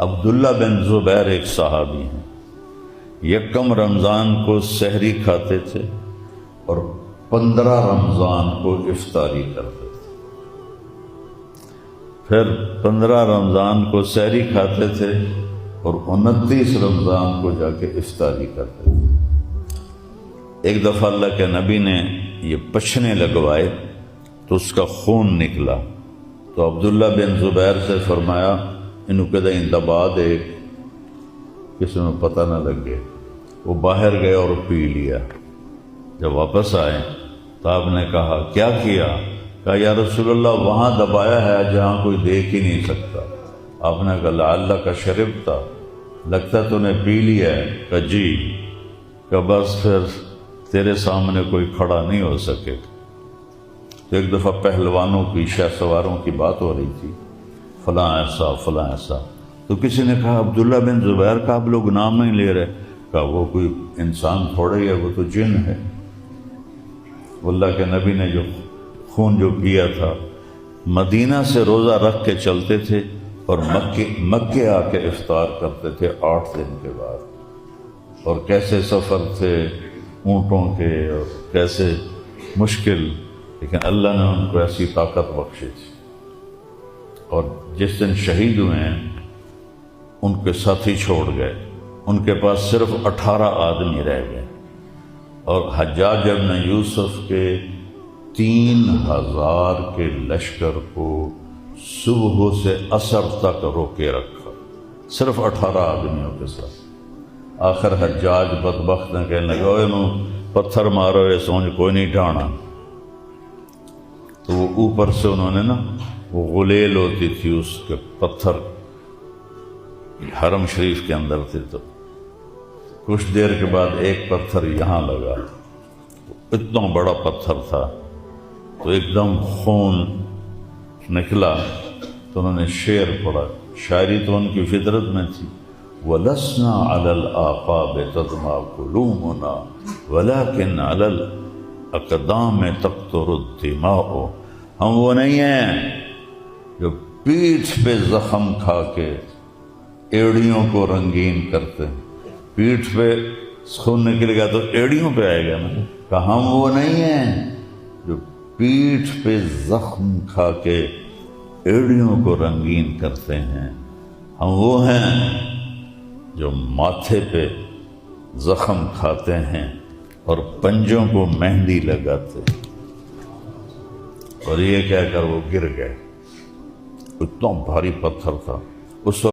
عبداللہ بن زبیر ایک صحابی ہیں، یکم رمضان کو سحری کھاتے تھے اور 15 رمضان کو افطاری کرتے تھے، پھر 15 رمضان کو سحری کھاتے تھے اور 29 رمضان کو جا کے افطاری کرتے تھے۔ ایک دفعہ اللہ کے نبی نے یہ پچھنے لگوائے تو اس کا خون نکلا، تو عبداللہ بن زبیر سے فرمایا انہوں کدیں دبا دے کسی میں پتہ نہ لگے۔ وہ باہر گئے اور پی لیا۔ جب واپس آئے تو آپ نے کہا کیا کیا؟ کہا یا رسول اللہ وہاں دبایا ہے جہاں کوئی دیکھ ہی نہیں سکتا۔ آپ نے کہا لعلک شربتا، لگتا تو نے پی لیا ہے؟ کہا جی۔ کہ بس پھر تیرے سامنے کوئی کھڑا نہیں ہو سکے۔ تو ایک دفعہ پہلوانوں کی، شہ سواروں کی بات ہو رہی تھی، فلاں ایسا فلاں ایسا، تو کسی نے کہا عبداللہ بن زبیر کا آپ لوگ نام نہیں لے رہے۔ کہا وہ کوئی انسان تھوڑا ہی ہے، وہ تو جن ہے۔ اللہ کے نبی نے جو خون جو پیا تھا، مدینہ سے روزہ رکھ کے چلتے تھے اور مکے آ کے افطار کرتے تھے 8 دن کے بعد۔ اور کیسے سفر تھے اونٹوں کے اور کیسے مشکل، لیکن اللہ نے ان کو ایسی طاقت بخشی تھی۔ اور جس دن شہید ہوئے ہیں ان کے ساتھی چھوڑ گئے، ان کے پاس صرف 18 آدمی رہ گئے، اور حجاج ابن یوسف کے 3000 کے لشکر کو صبح سے عصر تک روکے رکھا، صرف 18 آدمیوں کے ساتھ۔ آخر حجاج بدبخت نے کہنے لگا انہوں پتھر مارو، یہ سمجھ کوئی نہیں ڈھانا۔ تو وہ اوپر سے انہوں نے نا وہ غلیل ہوتی تھی اس کے پتھر حرم شریف کے اندر تھے، تو کچھ دیر کے بعد ایک پتھر یہاں لگا، اتنا بڑا پتھر تھا، تو ایک دم خون نکلا۔ تو انہوں نے شعر پڑھا، شاعری تو ان کی فطرت میں تھی، وَلَسْنَا عَلَى الْآقَابِ تَدْمَا قُلُوبُنَا وَلَكِنْ عَلَى الْأَقْدَامِ تَقْطُرُ الدِّمَاءُ۔ ہم وہ نہیں ہیں جو پیٹھ پہ زخم کھا کے ایڑیوں کو رنگین کرتے ہیں۔ پیٹھ پہ خون نکل گیا تو ایڑیوں پہ آئے گا نا۔ کہ ہم وہ نہیں ہیں جو پیٹھ پہ زخم کھا کے ایڑیوں کو رنگین کرتے ہیں، ہم وہ ہیں جو ماتھے پہ زخم کھاتے ہیں اور پنجوں کو مہندی لگاتے ہیں۔ اور یہ کہہ کر وہ گر گئے، اتنا بھاری پتھر تھا اس وقت۔